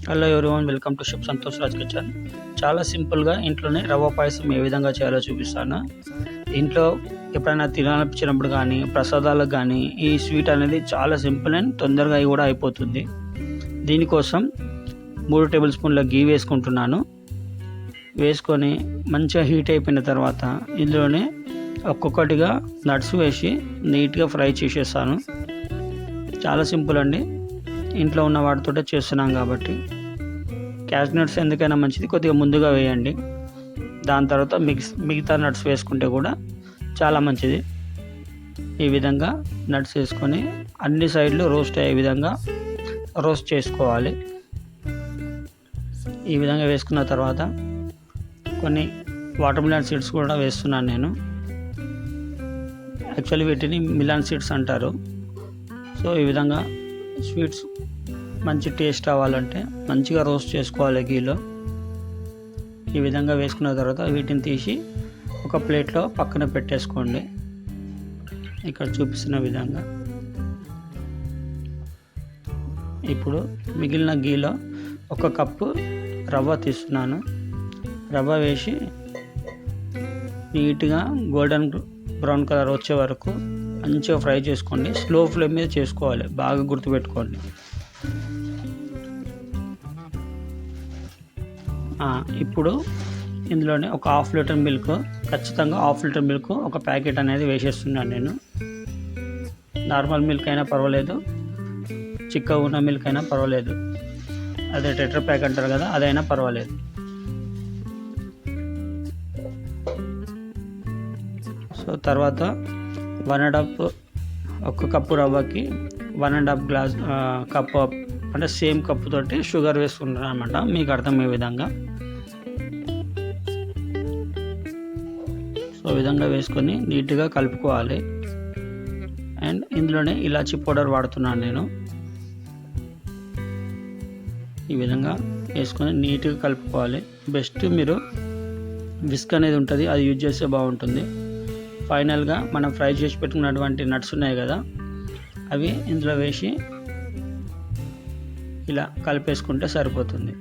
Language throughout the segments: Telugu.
Hello everyone, welcome to chef Santosh Raj kitchen. చాలా సింపుల్గా ఇంట్లోనే రవ్వ పాయసం ఏ విధంగా చేయాలో చూపిస్తాను. ఇంట్లో ఎప్పుడైనా తినాలనిపించినప్పుడు కానీ ప్రసాదాలకు కానీ ఈ స్వీట్ అనేది చాలా సింపుల్ అండ్ తొందరగా కూడా అయిపోతుంది. దీనికోసం 3 టేబుల్ స్పూన్ల గీ వేసుకుంటున్నాను. వేసుకొని మంచిగా హీట్ అయిపోయిన తర్వాత ఇందులోనే ఒక్కొక్కటిగా నట్స్ వేసి నీట్గా ఫ్రై చేసేస్తాను. చాలా సింపుల్ అండి, ఇంట్లో ఉన్న వాటితోటే చేస్తున్నాం కాబట్టి. క్యాష్ నట్స్ ఎందుకైనా మంచిది, కొద్దిగా ముందుగా వేయండి. దాని తర్వాత మిగతా నట్స్ వేసుకుంటే కూడా చాలా మంచిది. ఈ విధంగా నట్స్ వేసుకొని అన్ని సైడ్లు రోస్ట్ అయ్యే విధంగా రోస్ట్ చేసుకోవాలి. ఈ విధంగా వేసుకున్న తర్వాత కొన్ని వాటర్ మిలన్ సీడ్స్ కూడా వేస్తున్నాను నేను. యాక్చువల్లీ వీటిని మిలన్ సీడ్స్ అంటారు. సో ఈ విధంగా స్వీట్స్ మంచి టేస్ట్ అవ్వాలంటే మంచిగా రోస్ట్ చేసుకోవాలి గీలో. ఈ విధంగా వేసుకున్న తర్వాత వీటిని తీసి ఒక ప్లేట్లో పక్కన పెట్టేసుకోండి. ఇక్కడ చూపిస్తున్న విధంగా. ఇప్పుడు మిగిలిన గీలో 1 కప్పు రవ్వ తీస్తున్నాను. రవ్వ వేసి నీట్గా గోల్డెన్ బ్రౌన్ కలర్ వచ్చే వరకు మంచిగా ఫ్రై చేసుకోండి. స్లో ఫ్లేమ్ మీద చేసుకోవాలి, బాగా గుర్తుపెట్టుకోండి. ఇప్పుడు ఇందులోనే ఒక 1/2 లీటర్ మిల్క్, ఖచ్చితంగా 1/2 లీటర్ మిల్క్ ఒక ప్యాకెట్ అనేది వేసేస్తున్నాను నేను. నార్మల్ మిల్క్ అయినా పర్వాలేదు, చిక్కగా ఉన్న మిల్క్ అయినా పర్వాలేదు, అదే టెట్రా ప్యాక్ అంటారు కదా, అదైనా పర్వాలేదు. సో తర్వాత 1 కప్పు రవ్వకి 1.5 కప్పు అంటే సేమ్ కప్పు తోటి షుగర్ వేసుకుంటున్నాను అనమాట, మీకు అర్థమయ్యే విధంగా. సో విధంగా వేసుకొని నీట్గా కలుపుకోవాలి. అండ్ ఇందులోనే ఇలాచీ పౌడర్ వాడుతున్నాను నేను. ఈ విధంగా వేసుకొని నీట్గా కలుపుకోవాలి. బెస్ట్ మీరు విస్క్ అనేది ఉంటుంది, అది యూజ్ చేస్తే బాగుంటుంది. ఫైనల్గా మనం ఫ్రై చేసి పెట్టుకున్నటువంటి నట్స్ ఉన్నాయి కదా, అవి ఇందులో వేసి ఇలా కలిపేసుకుంటే సరిపోతుంది.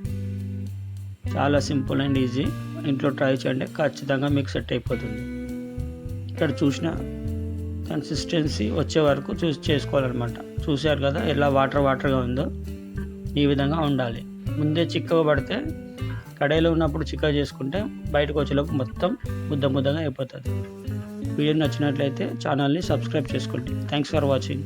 చాలా సింపుల్ అండ్ ఈజీ. ఇంట్లో ట్రై చేయండి, ఖచ్చితంగా మీకు సెట్ అయిపోతుంది. ఇక్కడ చూసిన కన్సిస్టెన్సీ వచ్చే వరకు చేసుకోవాలన్నమాట. చూశారు కదా ఎలా వాటర్గా ఉందో, ఈ విధంగా ఉండాలి. ముందే చిక్కగా పడితే కడాయిలో ఉన్నప్పుడు చిక్కగా చేసుకుంటే బయటకు వచ్చేలోపు మొత్తం ముద్దగా అయిపోతుంది. వీడియో నచ్చినట్లయితే ఛానల్ని సబ్స్క్రైబ్ చేసుకోండి. Thanks for watching.